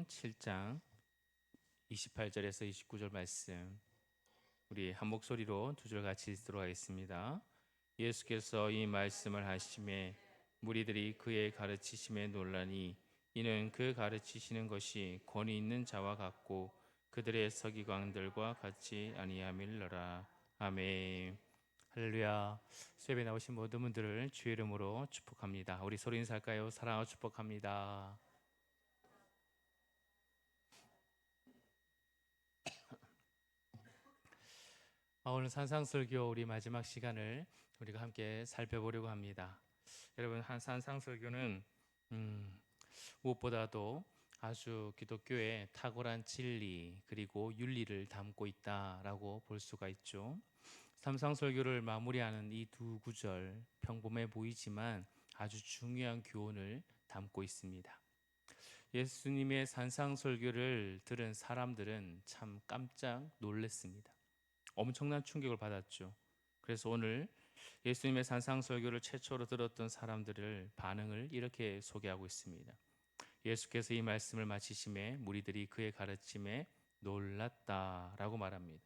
마태복음 7장 28절에서 29절 말씀, 우리 한 목소리로 두 절 같이 읽도록 하겠습니다. 예수께서 이 말씀을 하심에 무리들이 그의 가르치심에 놀라니 이는 그 가르치시는 것이 권위 있는 자와 같고 그들의 서기관들과 같이 아니함일러라. 아멘. 할렐루야. 수업에 나오신 모든 분들을 주의 이름으로 축복합니다. 우리 소리 인사할까요? 사랑하고 축복합니다. 오늘 산상설교 우리 마지막 시간을 우리가 함께 살펴보려고 합니다. 여러분, 한 산상설교는 무엇보다도 아주 기독교의 탁월한 진리 그리고 윤리를 담고 있다라고 볼 수가 있죠. 산상설교를 마무리하는 이 두 구절, 평범해 보이지만 아주 중요한 교훈을 담고 있습니다. 예수님의 산상설교를 들은 사람들은 참 깜짝 놀랐습니다. 엄청난 충격을 받았죠. 그래서 오늘 예수님의 산상설교를 최초로 들었던 사람들을 반응을 이렇게 소개하고 있습니다. 예수께서 이 말씀을 마치심에 무리들이 그의 가르침에 놀랐다라고 말합니다.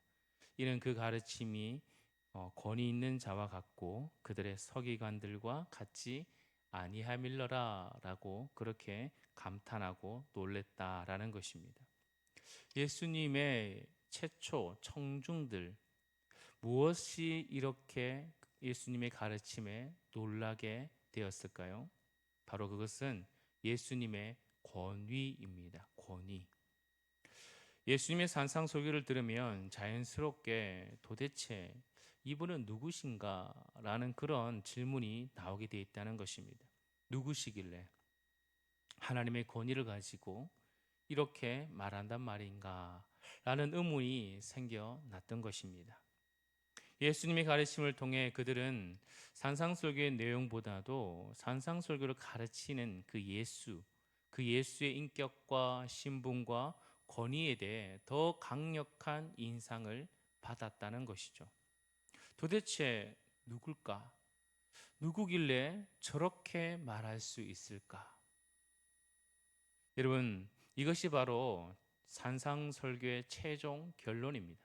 이는 그 가르침이 권위 있는 자와 같고 그들의 서기관들과 같이 아니함일러라라고 그렇게 감탄하고 놀랬다라는 것입니다. 예수님의 최초 청중들, 무엇이 이렇게 예수님의 가르침에 놀라게 되었을까요? 바로 그것은 예수님의 권위입니다. 권위. 예수님의 산상설교를 들으면 자연스럽게 도대체 이분은 누구신가? 라는 그런 질문이 나오게 되어 있다는 것입니다. 누구시길래 하나님의 권위를 가지고 이렇게 말한단 말인가? 라는 의문이 생겨났던 것입니다. 예수님의 가르침을 통해 그들은 산상설교의 내용보다도 산상설교를 가르치는 그 예수의 인격과 신분과 권위에 대해 더 강력한 인상을 받았다는 것이죠. 도대체 누굴까? 누구길래 저렇게 말할 수 있을까? 여러분, 이것이 바로 산상설교의 최종 결론입니다.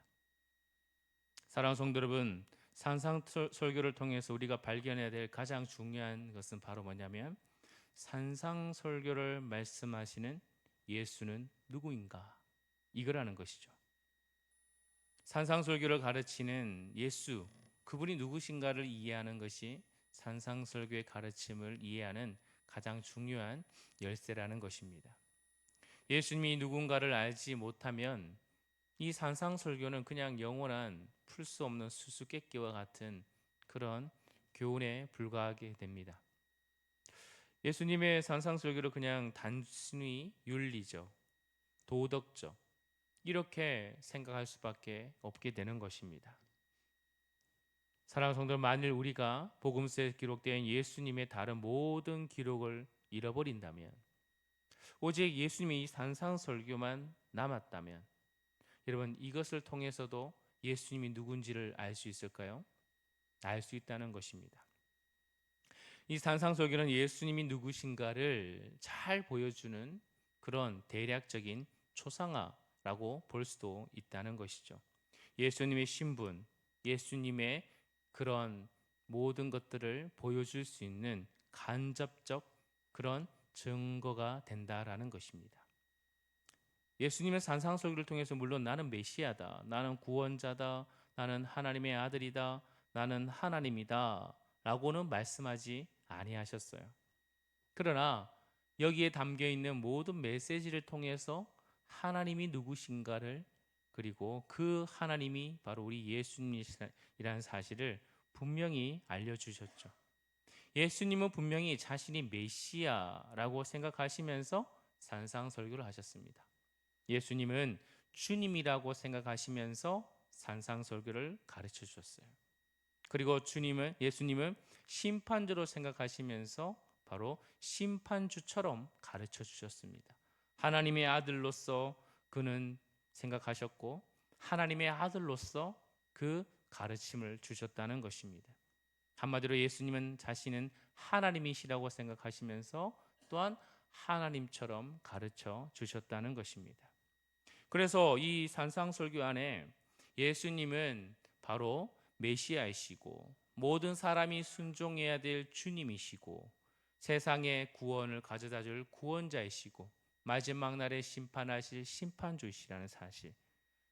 사랑하는 성도 여러분, 산상설교를 통해서 우리가 발견해야 될 가장 중요한 것은 바로 뭐냐면 산상설교를 말씀하시는 예수는 누구인가? 이거라는 것이죠. 산상설교를 가르치는 예수, 그분이 누구신가를 이해하는 것이 산상설교의 가르침을 이해하는 가장 중요한 열쇠라는 것입니다. 예수님이 누군가를 알지 못하면 이 산상설교는 그냥 영원한 풀 수 없는 수수께끼와 같은 그런 교훈에 불과하게 됩니다. 예수님의 산상설교를 그냥 단순히 윤리적, 도덕적 이렇게 생각할 수밖에 없게 되는 것입니다. 사랑하는 성도, 만일 우리가 복음서에 기록된 예수님의 다른 모든 기록을 잃어버린다면, 오직 예수님의 이 산상설교만 남았다면, 여러분, 이것을 통해서도 예수님이 누군지를 알 수 있을까요? 알 수 있다는 것입니다. 이 산상설교는 예수님이 누구신가를 잘 보여주는 그런 대략적인 초상화라고 볼 수도 있다는 것이죠. 예수님의 신분, 예수님의 그런 모든 것들을 보여줄 수 있는 간접적 그런 증거가 된다라는 것입니다. 예수님의 산상설교를 통해서 물론 나는 메시아다, 나는 구원자다, 나는 하나님의 아들이다, 나는 하나님이다 라고는 말씀하지 아니하셨어요. 그러나 여기에 담겨 있는 모든 메시지를 통해서 하나님이 누구신가를, 그리고 그 하나님이 바로 우리 예수님이라는 사실을 분명히 알려주셨죠. 예수님은 분명히 자신이 메시아라고 생각하시면서 산상설교를 하셨습니다. 예수님은 주님이라고 생각하시면서 산상설교를 가르쳐 주셨어요. 그리고 예수님은 심판주로 생각하시면서 바로 심판주처럼 가르쳐 주셨습니다. 하나님의 아들로서 그는 생각하셨고 하나님의 아들로서 그 가르침을 주셨다는 것입니다. 한마디로 예수님은 자신은 하나님이시라고 생각하시면서 또한 하나님처럼 가르쳐 주셨다는 것입니다. 그래서 이 산상설교 안에 예수님은 바로 메시아이시고 모든 사람이 순종해야 될 주님이시고 세상의 구원을 가져다 줄 구원자이시고 마지막 날에 심판하실 심판주이시라는 사실,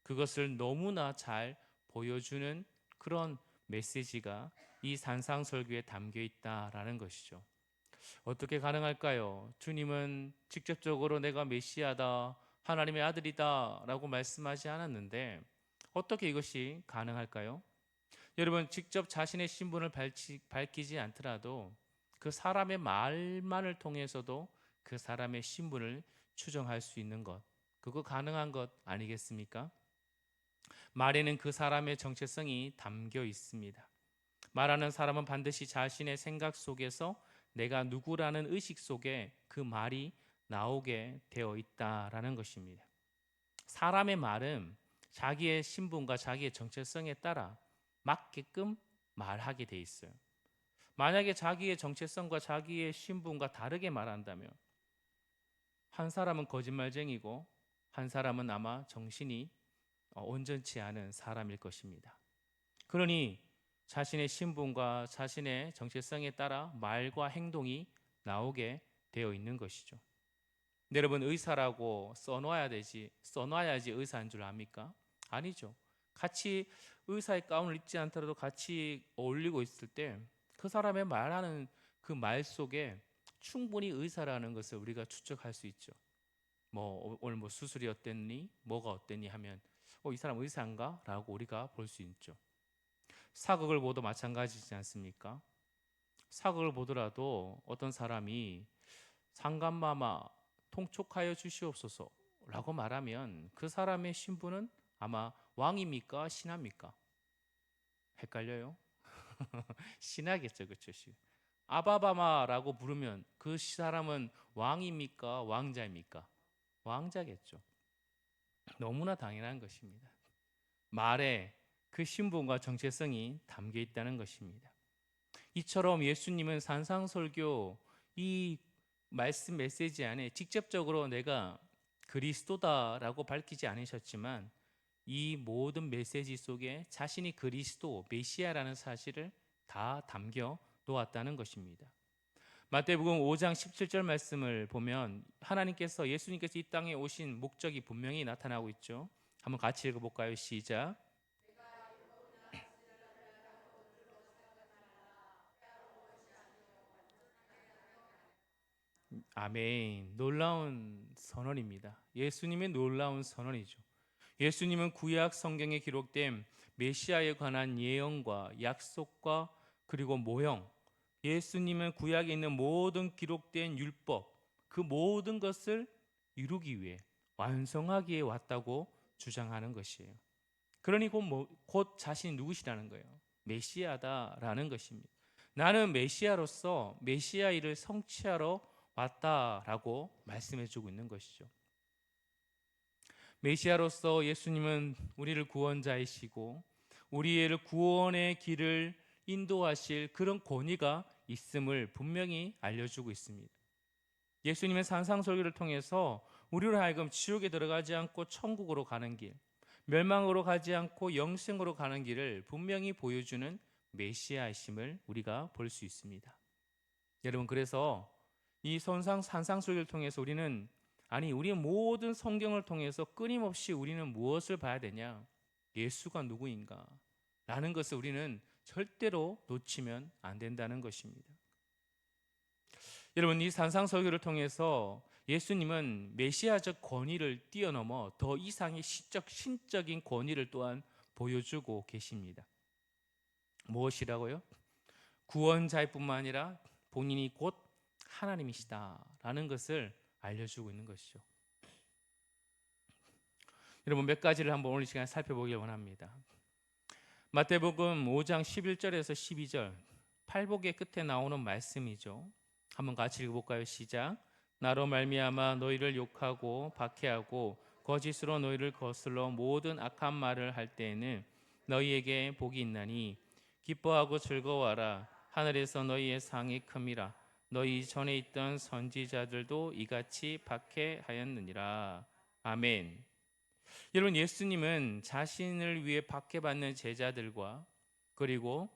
그것을 너무나 잘 보여주는 그런 메시지가 이 산상설교에 담겨 있다라는 것이죠. 어떻게 가능할까요? 주님은 직접적으로 내가 메시아다, 하나님의 아들이다 라고 말씀하지 않았는데 어떻게 이것이 가능할까요? 여러분, 직접 자신의 신분을 밝히지 않더라도 그 사람의 말만을 통해서도 그 사람의 신분을 추정할 수 있는 것, 그거 가능한 것 아니겠습니까? 말에는 그 사람의 정체성이 담겨 있습니다. 말하는 사람은 반드시 자신의 생각 속에서 내가 누구라는 의식 속에 그 말이 나오게 되어 있다라는 것입니다. 사람의 말은 자기의 신분과 자기의 정체성에 따라 맞게끔 말하게 돼 있어요. 만약에 자기의 정체성과 자기의 신분과 다르게 말한다면 한 사람은 거짓말쟁이고 한 사람은 아마 정신이 온전치 않은 사람일 것입니다. 그러니 자신의 신분과 자신의 정체성에 따라 말과 행동이 나오게 되어 있는 것이죠. 여러분, 의사라고 써놔야지 의사인 줄 압니까? 아니죠. 같이 의사의 가운을 입지 않더라도 같이 어울리고 있을 때 그 사람의 말하는 그 말 속에 충분히 의사라는 것을 우리가 추측할 수 있죠. 오늘 수술이 어땠니? 뭐가 어땠니? 하면 이 사람 의사인가? 라고 우리가 볼 수 있죠. 사극을 보도 마찬가지지 않습니까? 사극을 보더라도 어떤 사람이 상감마마 통촉하여 주시옵소서 라고 말하면 그 사람의 신분은 아마 왕입니까? 신하입니까? 헷갈려요? 신하겠죠. 그렇죠? 아바바마라고 부르면 그 사람은 왕입니까? 왕자입니까? 왕자겠죠. 너무나 당연한 것입니다. 말에 그 신분과 정체성이 담겨 있다는 것입니다. 이처럼 예수님은 산상설교 이 말씀 메시지 안에 직접적으로 내가 그리스도다라고 밝히지 않으셨지만 이 모든 메시지 속에 자신이 그리스도, 메시아라는 사실을 다 담겨 놓았다는 것입니다. 마태복음 5장 17절 말씀을 보면 하나님께서 예수님께서 이 땅에 오신 목적이 분명히 나타나고 있죠. 한번 같이 읽어볼까요? 시작. 아멘. 놀라운 선언입니다. 예수님의 놀라운 선언이죠. 예수님은 구약 성경에 기록된 메시아에 관한 예언과 약속과 그리고 모형, 예수님은 구약에 있는 모든 기록된 율법, 그 모든 것을 이루기 위해 완성하기 위해 왔다고 주장하는 것이에요. 그러니 곧 자신이 누구시라는 거예요. 메시아다라는 것입니다. 나는 메시아로서 메시아 일을 성취하러 왔다라고 말씀해주고 있는 것이죠. 메시아로서 예수님은 우리를 구원자이시고 우리를 구원의 길을 인도하실 그런 권위가 있음을 분명히 알려주고 있습니다. 예수님의 산상설교를 통해서 우리로 하여금 지옥에 들어가지 않고 천국으로 가는 길, 멸망으로 가지 않고 영생으로 가는 길을 분명히 보여주는 메시아이심을 우리가 볼 수 있습니다. 여러분, 그래서 이 산상설교를 통해서 우리는 모든 성경을 통해서 끊임없이 우리는 무엇을 봐야 되냐? 예수가 누구인가? 라는 것을 우리는 절대로 놓치면 안 된다는 것입니다. 여러분, 이 산상설교를 통해서 예수님은 메시아적 권위를 뛰어넘어 더 이상의 신적인 권위를 또한 보여주고 계십니다. 무엇이라고요? 구원자일 뿐만 아니라 본인이 곧 하나님이시다라는 것을 알려주고 있는 것이죠. 여러분, 몇 가지를 한번 오늘 시간에 살펴보길 원합니다. 마태복음 5장 11절에서 12절 팔복의 끝에 나오는 말씀이죠. 한번 같이 읽어볼까요? 시작. 나로 말미암아 너희를 욕하고 박해하고 거짓으로 너희를 거슬러 모든 악한 말을 할 때에는 너희에게 복이 있나니 기뻐하고 즐거워하라. 하늘에서 너희의 상이 큼이라. 너희 전에 있던 선지자들도 이같이 박해하였느니라. 아멘. 여러분, 예수님은 자신을 위해 박해받는 제자들과 그리고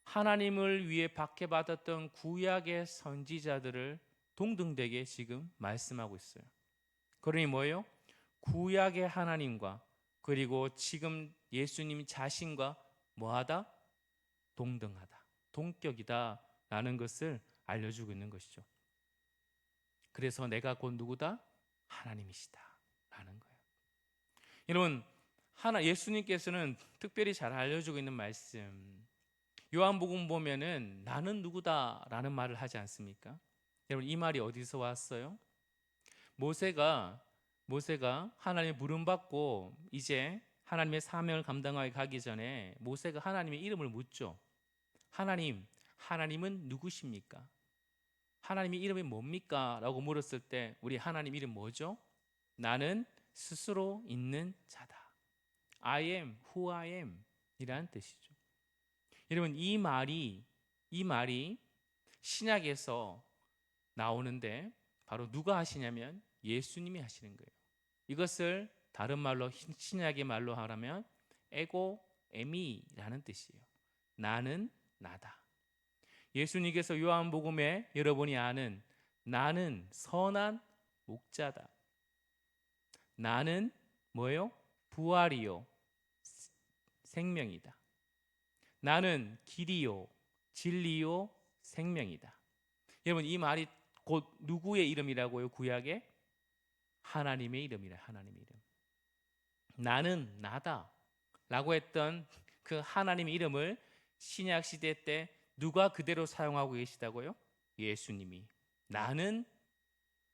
하나님을 위해 박해받았던 구약의 선지자들을 동등되게 지금 말씀하고 있어요. 그러니 뭐예요? 구약의 하나님과 그리고 지금 예수님 자신과 뭐하다? 동등하다, 동격이다 라는 것을 알려주고 있는 것이죠. 그래서 내가 곧 누구다? 하나님이시다 라는 거예요. 여러분, 예수님께서는 특별히 잘 알려주고 있는 말씀, 요한복음 보면은 나는 누구다 라는 말을 하지 않습니까? 여러분, 이 말이 어디서 왔어요? 모세가 하나님의 부름받고 이제 하나님의 사명을 감당하게 가기 전에 모세가 하나님의 이름을 묻죠. 하나님은 누구십니까? 하나님의 이름이 뭡니까? 라고 물었을 때 우리 하나님 이름 뭐죠? 나는 스스로 있는 자다. I am who I am 이라는 뜻이죠. 여러분, 이 말이 신약에서 나오는데 바로 누가 하시냐면 예수님이 하시는 거예요. 이것을 다른 말로, 신약의 말로 하라면 에고 에미라는 뜻이에요. 나는 나다. 예수님께서 요한복음에 여러분이 아는 나는 선한 목자다. 나는 뭐예요? 부활이요 생명이다. 나는 길이요 진리요 생명이다. 여러분, 이 말이 곧 누구의 이름이라고요? 구약에 하나님의 이름이라. 하나님의 이름. 나는 나다 라고 했던 그 하나님의 이름을 신약 시대 때 누가 그대로 사용하고 계시다고요? 예수님이. 나는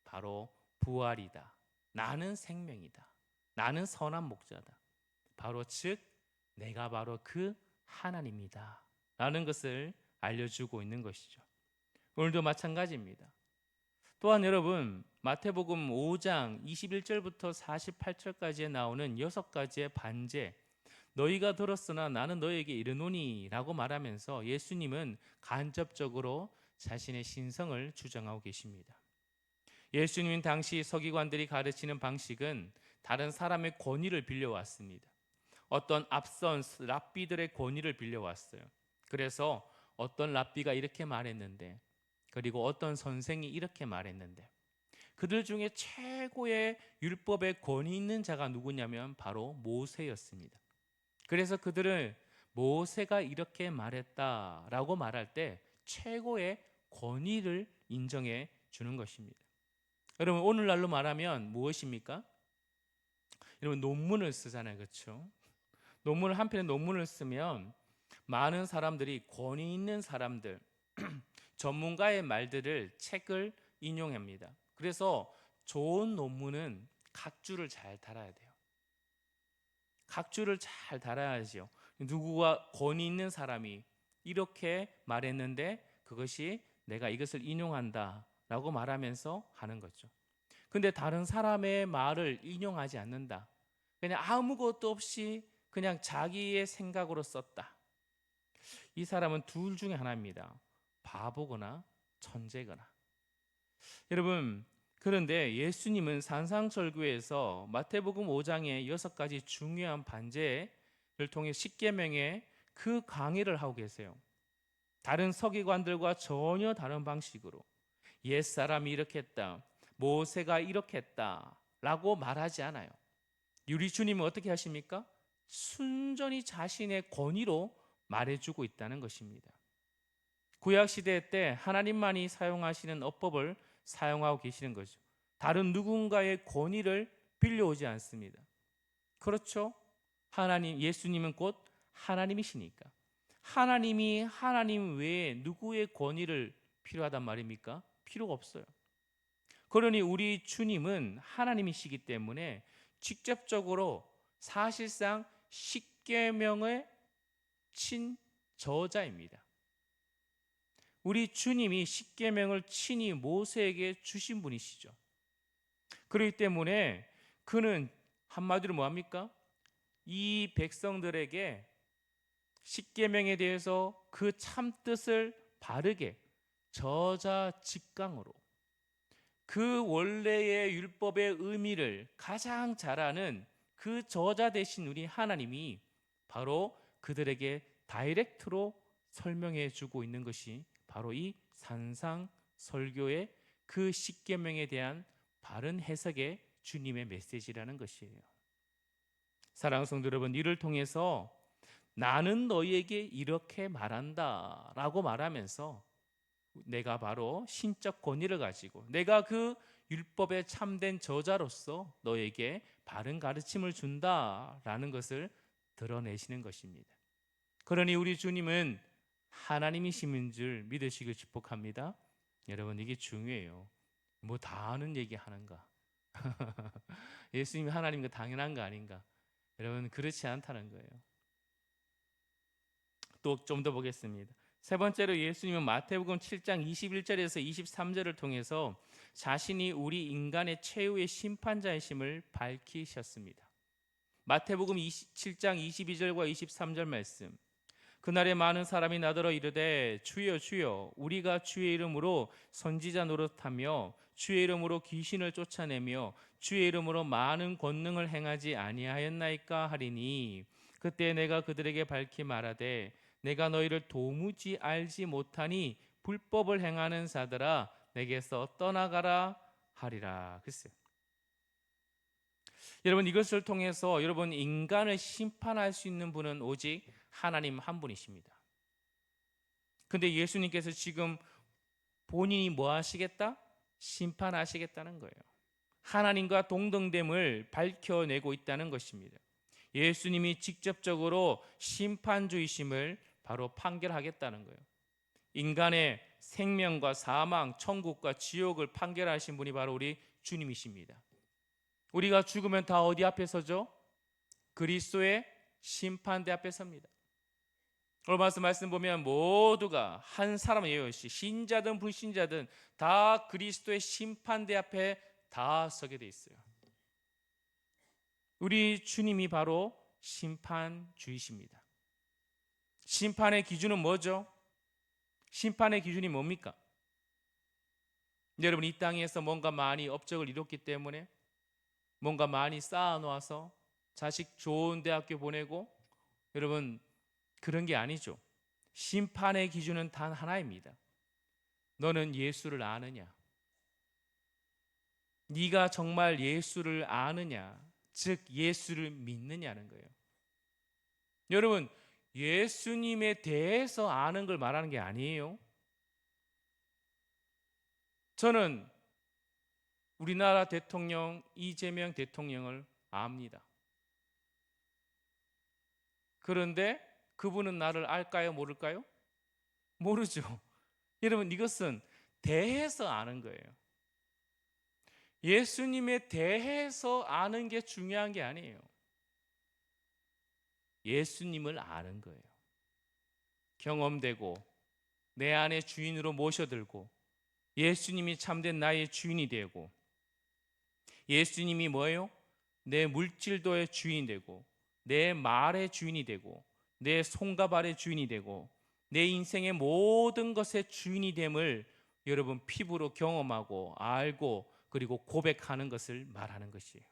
바로 부활이다. 나는 생명이다. 나는 선한 목자다. 바로 즉 내가 바로 그 하나님이다 라는 것을 알려주고 있는 것이죠. 오늘도 마찬가지입니다. 또한 여러분, 마태복음 5장 21절부터 48절까지에 나오는 6가지의 반제, 너희가 들었으나 나는 너희에게 이르노니 라고 말하면서 예수님은 간접적으로 자신의 신성을 주장하고 계십니다. 예수님은 당시 서기관들이 가르치는 방식은 다른 사람의 권위를 빌려왔습니다. 어떤 앞선 랍비들의 권위를 빌려왔어요. 그래서 어떤 랍비가 이렇게 말했는데, 그리고 어떤 선생이 이렇게 말했는데, 그들 중에 최고의 율법의 권위 있는 자가 누구냐면 바로 모세였습니다. 그래서 그들은 모세가 이렇게 말했다라고 말할 때 최고의 권위를 인정해 주는 것입니다. 여러분, 오늘날로 말하면 무엇입니까? 여러분, 논문을 쓰잖아요. 그렇죠? 한 편의 논문을 쓰면 많은 사람들이, 권위 있는 사람들, 전문가의 말들을, 책을 인용합니다. 그래서 좋은 논문은 각주를 잘 달아야 돼요. 각주를 잘 달아야죠. 누구가 권위 있는 사람이 이렇게 말했는데 그것이 내가 이것을 인용한다 라고 말하면서 하는 거죠. 근데 다른 사람의 말을 인용하지 않는다, 그냥 아무것도 없이 그냥 자기의 생각으로 썼다, 이 사람은 둘 중에 하나입니다. 바보거나 천재거나. 여러분, 그런데 예수님은 산상설교에서 마태복음 5장의 6가지 중요한 반제를 통해 십계명의 그 강의를 하고 계세요. 다른 서기관들과 전혀 다른 방식으로 옛사람이 이렇게 했다, 모세가 이렇게 했다 라고 말하지 않아요. 우리 주님은 어떻게 하십니까? 순전히 자신의 권위로 말해주고 있다는 것입니다. 구약시대 때 하나님만이 사용하시는 어법을 사용하고 계시는 거죠. 다른 누군가의 권위를 빌려오지 않습니다. 그렇죠? 예수님은 곧 하나님이시니까. 하나님이 하나님 외에 누구의 권위를 필요하단 말입니까? 필요가 없어요. 그러니 우리 주님은 하나님이시기 때문에 직접적으로 사실상 십계명의 친저자입니다. 우리 주님이 십계명을 친히 모세에게 주신 분이시죠. 그렇기 때문에 그는 한마디로 뭐합니까? 이 백성들에게 십계명에 대해서 그 참뜻을 바르게 저자직강으로 그 원래의 율법의 의미를 가장 잘 아는 그 저자 대신 우리 하나님이 바로 그들에게 다이렉트로 설명해 주고 있는 것이 바로 이 산상설교의 그 십계명에 대한 바른 해석의 주님의 메시지라는 것이에요. 사랑하는 성도 여러분, 이를 통해서 나는 너희에게 이렇게 말한다 라고 말하면서 내가 바로 신적 권위를 가지고 내가 그 율법의 참된 저자로서 너에게 바른 가르침을 준다라는 것을 드러내시는 것입니다. 그러니 우리 주님은 하나님이심인 줄 믿으시길 축복합니다. 여러분, 이게 중요해요. 뭐 다 아는 얘기 하는가? 예수님이 하나님과 당연한 거 아닌가? 여러분, 그렇지 않다는 거예요. 또 좀 더 보겠습니다. 세 번째로 예수님은 마태복음 7장 21절에서 23절을 통해서 자신이 우리 인간의 최후의 심판자이심을 밝히셨습니다. 마태복음 7장 22절과 23절 말씀. 그날에 많은 사람이 나더러 이르되 주여 주여 우리가 주의 이름으로 선지자 노릇하며 주의 이름으로 귀신을 쫓아내며 주의 이름으로 많은 권능을 행하지 아니하였나이까 하리니 그때 내가 그들에게 밝히 말하되 내가 너희를 도무지 알지 못하니 불법을 행하는 자들아 내게서 떠나가라 하리라. 글쎄요. 여러분, 이것을 통해서 여러분 인간을 심판할 수 있는 분은 오직 하나님 한 분이십니다. 근데 예수님께서 지금 본인이 뭐 하시겠다? 심판하시겠다는 거예요. 하나님과 동등됨을 밝혀내고 있다는 것입니다. 예수님이 직접적으로 심판주이심을 바로 판결하겠다는 거예요. 인간의 생명과 사망, 천국과 지옥을 판결하신 분이 바로 우리 주님이십니다. 우리가 죽으면 다 어디 앞에 서죠? 그리스도의 심판대 앞에 섭니다. 오늘 말씀 보면 모두가 한 사람 예외없이 신자든 불신자든 다 그리스도의 심판대 앞에 다 서게 돼 있어요. 우리 주님이 바로 심판주이십니다. 심판의 기준은 뭐죠? 심판의 기준이 뭡니까? 여러분, 이 땅에서 뭔가 많이 업적을 이뤘기 때문에 뭔가 많이 쌓아놓아서 자식 좋은 대학교 보내고 여러분 그런 게 아니죠. 심판의 기준은 단 하나입니다. 너는 예수를 아느냐? 네가 정말 예수를 아느냐? 즉 예수를 믿느냐는 거예요. 여러분, 예수님에 대해서 아는 걸 말하는 게 아니에요. 저는 우리나라 대통령 이재명 대통령을 압니다. 그런데 그분은 나를 알까요? 모를까요? 모르죠. 여러분, 이것은 대해서 아는 거예요. 예수님에 대해서 아는 게 중요한 게 아니에요. 예수님을 아는 거예요. 경험되고 내 안에 주인으로 모셔들고 예수님이 참된 나의 주인이 되고 예수님이 뭐예요? 내 물질도의 주인이 되고 내 말의 주인이 되고 내 손과 발의 주인이 되고 내 인생의 모든 것의 주인이 됨을 여러분 피부로 경험하고 알고 그리고 고백하는 것을 말하는 것이에요.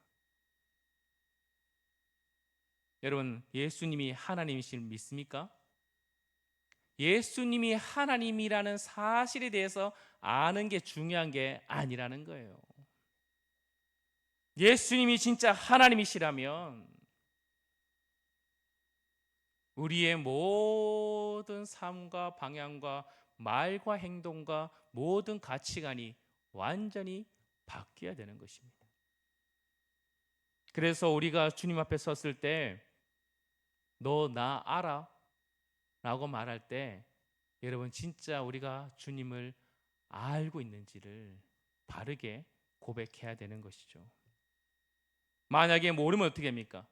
여러분, 예수님이 하나님이실 믿습니까? 예수님이 하나님이라는 사실에 대해서 아는 게 중요한 게 아니라는 거예요. 예수님이 진짜 하나님이시라면 우리의 모든 삶과 방향과 말과 행동과 모든 가치관이 완전히 바뀌어야 되는 것입니다. 그래서 우리가 주님 앞에 섰을 때 너 나 알아? 라고 말할 때 여러분 진짜 우리가 주님을 알고 있는지를 바르게 고백해야 되는 것이죠. 만약에 모르면 어떻게 합니까?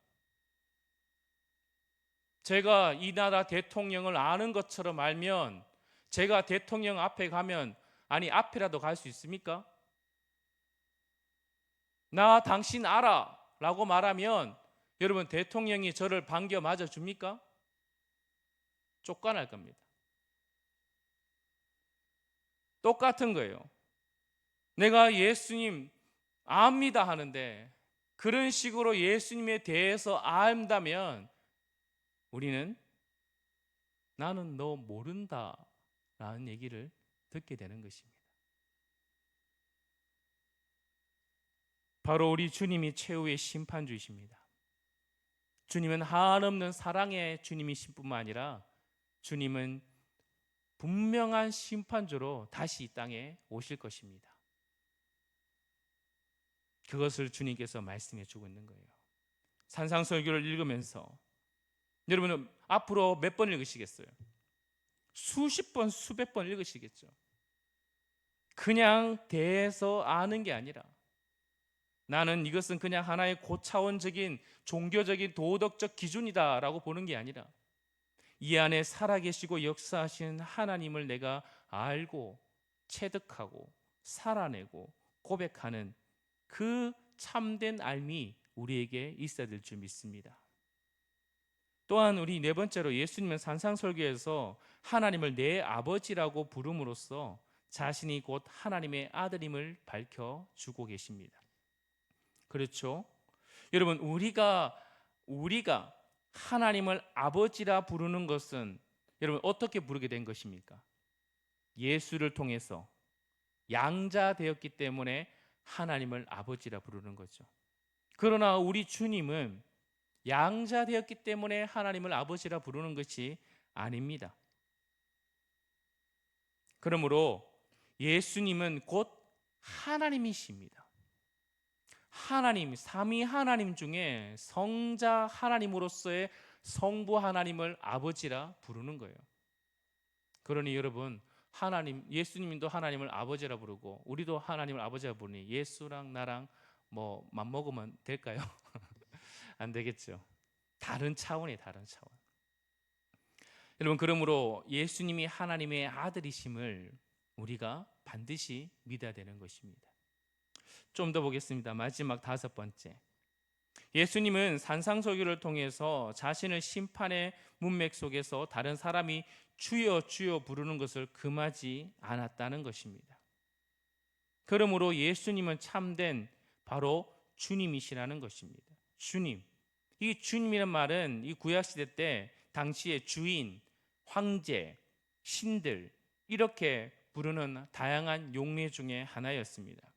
제가 이 나라 대통령을 아는 것처럼 알면 제가 대통령 앞에 가면 아니 앞이라도 갈 수 있습니까? 나 당신 알아 라고 말하면 여러분 대통령이 저를 반겨 맞아 줍니까? 쫓겨날 겁니다. 똑같은 거예요. 내가 예수님 압니다 하는데 그런 식으로 예수님에 대해서 안다면 우리는 나는 너 모른다 라는 얘기를 듣게 되는 것입니다. 바로 우리 주님이 최후의 심판주이십니다. 주님은 한없는 사랑의 주님이신 뿐만 아니라 주님은 분명한 심판주로 다시 이 땅에 오실 것입니다. 그것을 주님께서 말씀해 주고 있는 거예요. 산상설교를 읽으면서 여러분은 앞으로 몇 번 읽으시겠어요? 수십 번, 수백 번 읽으시겠죠. 그냥 대해서 아는 게 아니라 나는 이것은 그냥 하나의 고차원적인 종교적인 도덕적 기준이다라고 보는 게 아니라 이 안에 살아계시고 역사하시는 하나님을 내가 알고 체득하고 살아내고 고백하는 그 참된 알미 우리에게 있어야 될 줄 믿습니다. 또한 우리 네 번째로 예수님은 산상설교에서 하나님을 내 아버지라고 부름으로써 자신이 곧 하나님의 아들임을 밝혀주고 계십니다. 그렇죠? 여러분 우리가 하나님을 아버지라 부르는 것은 여러분 어떻게 부르게 된 것입니까? 예수를 통해서 양자되었기 때문에 하나님을 아버지라 부르는 거죠. 그러나 우리 주님은 양자되었기 때문에 하나님을 아버지라 부르는 것이 아닙니다. 그러므로 예수님은 곧 하나님이십니다. 하나님, 삼위 하나님 중에 성자 하나님으로서의 성부 하나님을 아버지라 부르는 거예요. 그러니 여러분 하나님, 예수님도 하나님을 아버지라 부르고 우리도 하나님을 아버지라 부르니 예수랑 나랑 뭐 맘먹으면 될까요? 안 되겠죠. 다른 차원이에요. 다른 차원. 여러분 그러므로 예수님이 하나님의 아들이심을 우리가 반드시 믿어야 되는 것입니다. 좀 더 보겠습니다. 마지막 다섯 번째. 예수님은 산상설교를 통해서 자신을 심판의 문맥 속에서 다른 사람이 주여 주여 부르는 것을 금하지 않았다는 것입니다. 그러므로 예수님은 참된 바로 주님이시라는 것입니다. 주님. 이 주님이라는 말은 이 구약시대 때 당시의 주인, 황제, 신들 이렇게 부르는 다양한 용례 중에 하나였습니다.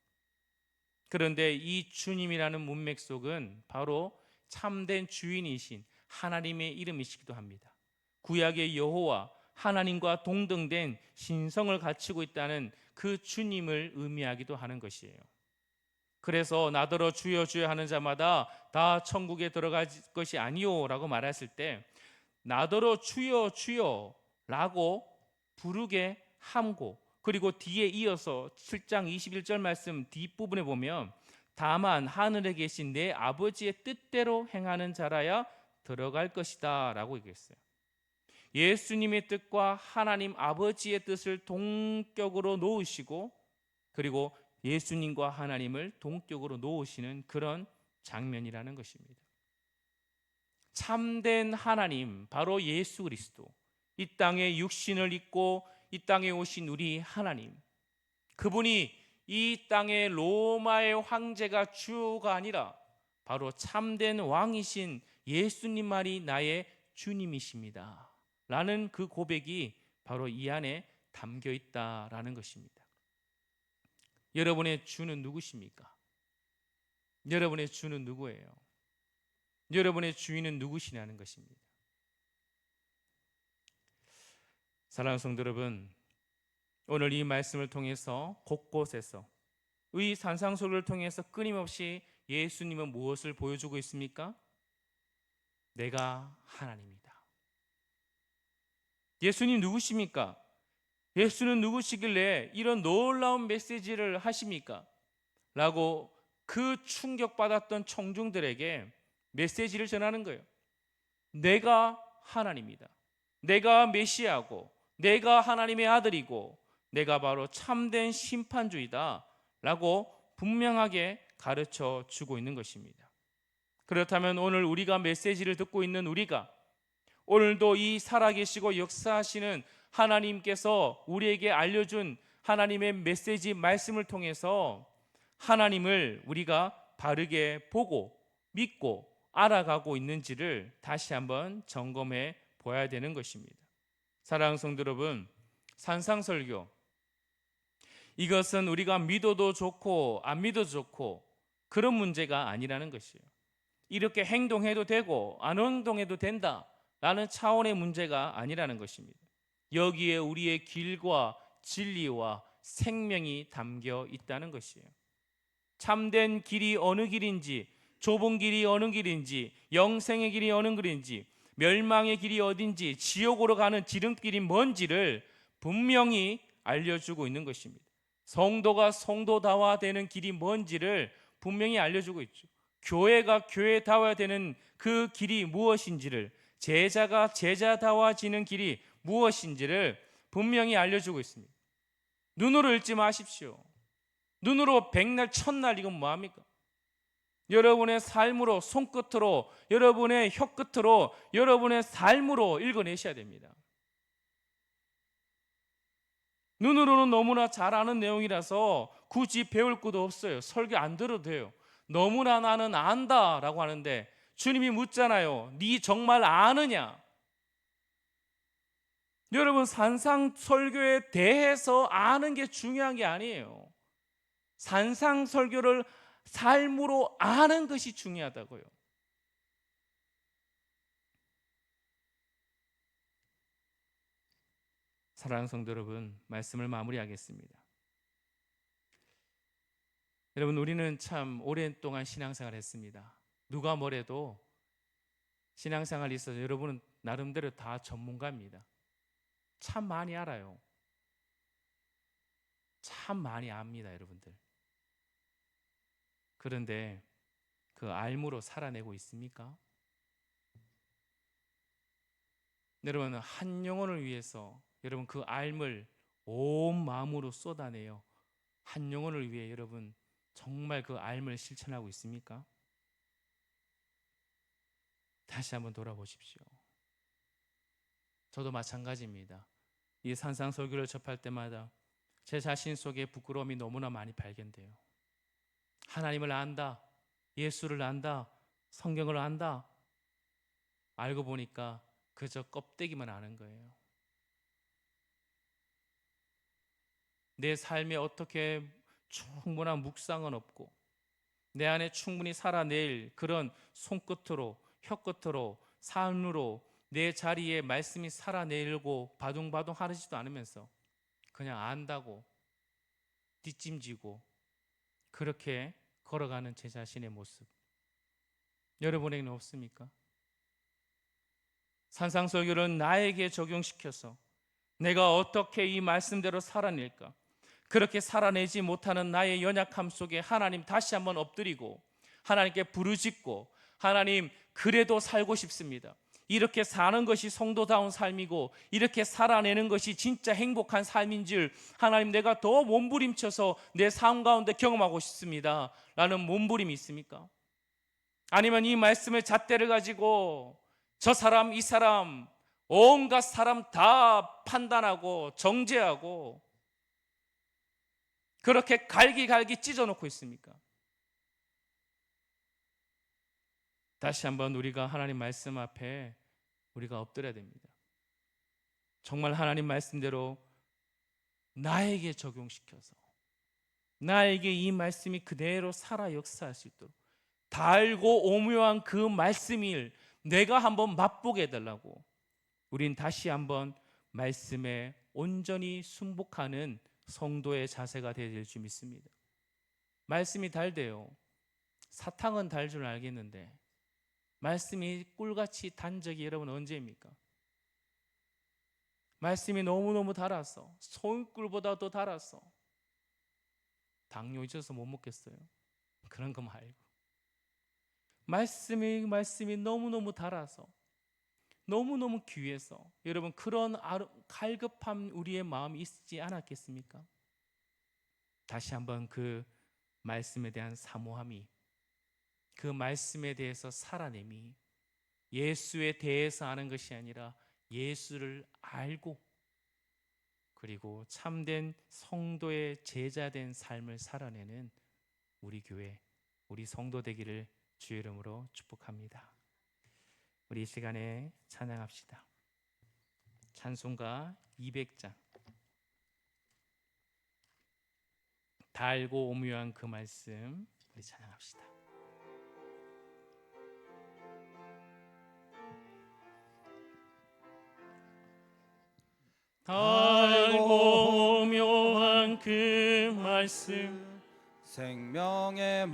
그런데 이 주님이라는 문맥 속은 바로 참된 주인이신 하나님의 이름이시기도 합니다. 구약의 여호와 하나님과 동등된 신성을 갖추고 있다는 그 주님을 의미하기도 하는 것이에요. 그래서 나더러 주여 주여 하는 자마다 다 천국에 들어갈 것이 아니요 라고 말했을 때 나더러 주여 주여 라고 부르게 함고 그리고 뒤에 이어서 7장 21절 말씀 뒷부분에 보면 다만 하늘에 계신 내 아버지의 뜻대로 행하는 자라야 들어갈 것이다 라고 얘기했어요. 예수님의 뜻과 하나님 아버지의 뜻을 동격으로 놓으시고 그리고 예수님과 하나님을 동격으로 놓으시는 그런 장면이라는 것입니다. 참된 하나님 바로 예수 그리스도, 이 땅에 육신을 입고 이 땅에 오신 우리 하나님, 그분이 이 땅의 로마의 황제가 주가 아니라 바로 참된 왕이신 예수님만이 나의 주님이십니다 라는 그 고백이 바로 이 안에 담겨 있다라는 것입니다. 여러분의 주는 누구십니까? 여러분의 주는 누구예요? 여러분의 주인은 누구시냐는 것입니다. 사랑하는 성도 여러분, 오늘 이 말씀을 통해서 곳곳에서 이 산상설교를 통해서 끊임없이 예수님은 무엇을 보여주고 있습니까? 내가 하나님이다. 예수님 누구십니까? 예수는 누구시길래 이런 놀라운 메시지를 하십니까? 라고 그 충격받았던 청중들에게 메시지를 전하는 거예요. 내가 하나님이다. 내가 메시아고 내가 하나님의 아들이고 내가 바로 참된 심판주이다 라고 분명하게 가르쳐 주고 있는 것입니다. 그렇다면 오늘 우리가 메시지를 듣고 있는 우리가 오늘도 이 살아계시고 역사하시는 하나님께서 우리에게 알려준 하나님의 메시지 말씀을 통해서 하나님을 우리가 바르게 보고 믿고 알아가고 있는지를 다시 한번 점검해 보아야 되는 것입니다. 사랑하는 성도 여러분, 산상설교, 이것은 우리가 믿어도 좋고 안 믿어도 좋고 그런 문제가 아니라는 것이에요. 이렇게 행동해도 되고 안 행동해도 된다라는 차원의 문제가 아니라는 것입니다. 여기에 우리의 길과 진리와 생명이 담겨 있다는 것이에요. 참된 길이 어느 길인지, 좁은 길이 어느 길인지, 영생의 길이 어느 길인지, 멸망의 길이 어딘지, 지옥으로 가는 지름길이 뭔지를 분명히 알려주고 있는 것입니다. 성도가 성도다워야 되는 길이 뭔지를 분명히 알려주고 있죠. 교회가 교회다워야 되는 그 길이 무엇인지를, 제자가 제자다워지는 길이 무엇인지를 분명히 알려주고 있습니다. 눈으로 읽지 마십시오. 눈으로 백날 천날 이건 뭐합니까? 여러분의 삶으로, 손끝으로, 여러분의 혀끝으로, 여러분의 삶으로 읽어내셔야 됩니다. 눈으로는 너무나 잘 아는 내용이라서 굳이 배울 것도 없어요. 설교 안 들어도 돼요. 너무나 나는 안다라고 하는데 주님이 묻잖아요. 네 정말 아느냐? 여러분, 산상설교에 대해서 아는 게 중요한 게 아니에요. 산상설교를 삶으로 아는 것이 중요하다고요. 사랑하는 성도 여러분, 말씀을 마무리하겠습니다. 여러분, 우리는 참 오랜 동안 신앙생활을 했습니다. 누가 뭐래도 신앙생활이 있어서 여러분은 나름대로 다 전문가입니다. 참 많이 알아요. 참 많이 압니다, 여러분들. 그런데 그 알므로 살아내고 있습니까? 여러분, 한 영혼을 위해서 여러분 그 알을 온 마음으로 쏟아내요. 한 영혼을 위해 여러분 정말 그 알을 실천하고 있습니까? 다시 한번 돌아보십시오. 저도 마찬가지입니다. 이 산상설교를 접할 때마다 제 자신 속에 부끄러움이 너무나 많이 발견돼요. 하나님을 안다, 예수를 안다, 성경을 안다. 알고 보니까 그저 껍데기만 아는 거예요. 내 삶에 어떻게 충분한 묵상은 없고 내 안에 충분히 살아낼 그런 손끝으로, 혀끝으로, 삶으로 내 자리에 말씀이 살아내고 바둥바둥 하지도 않으면서 그냥 안다고 뒷짐지고 그렇게 걸어가는 제 자신의 모습, 여러분에게는 없습니까? 산상설교를 나에게 적용시켜서 내가 어떻게 이 말씀대로 살아낼까? 그렇게 살아내지 못하는 나의 연약함 속에 하나님 다시 한번 엎드리고 하나님께 부르짖고, 하나님 그래도 살고 싶습니다. 이렇게 사는 것이 성도다운 삶이고 이렇게 살아내는 것이 진짜 행복한 삶인 줄 하나님, 내가 더 몸부림쳐서 내 삶 가운데 경험하고 싶습니다 라는 몸부림이 있습니까? 아니면 이 말씀의 잣대를 가지고 저 사람 이 사람 온갖 사람 다 판단하고 정죄하고 그렇게 갈기갈기 찢어놓고 있습니까? 다시 한번 우리가 하나님 말씀 앞에 우리가 엎드려야 됩니다. 정말 하나님 말씀대로 나에게 적용시켜서 나에게 이 말씀이 그대로 살아 역사할 수 있도록 달고 오묘한 그 말씀을 내가 한번 맛보게 해달라고 우린 다시 한번 말씀에 온전히 순복하는 성도의 자세가 되어야 될 줄 믿습니다. 말씀이 달대요. 사탕은 달 줄 알겠는데 말씀이 꿀같이 단 적이 여러분 언제입니까? 말씀이 너무너무 달아서 소금꿀보다 더 달아서 당뇨 있어서 못 먹겠어요. 그런 거 말고 말씀이 너무너무 달아서 너무너무 귀해서 여러분 그런 갈급한 우리의 마음이 있지 않았겠습니까? 다시 한번 그 말씀에 대한 사모함이, 그 말씀에 대해서 살아냄이 예수에 대해서 아는 것이 아니라 예수를 알고 그리고 참된 성도의 제자된 삶을 살아내는 우리 교회, 우리 성도 되기를 주의 이름으로 축복합니다. 우리 이 시간에 찬양합시다. 찬송가 200장. 달고 오묘한 그 말씀, 우리 찬양합시다. 달고 오묘한 그 말씀, 생명의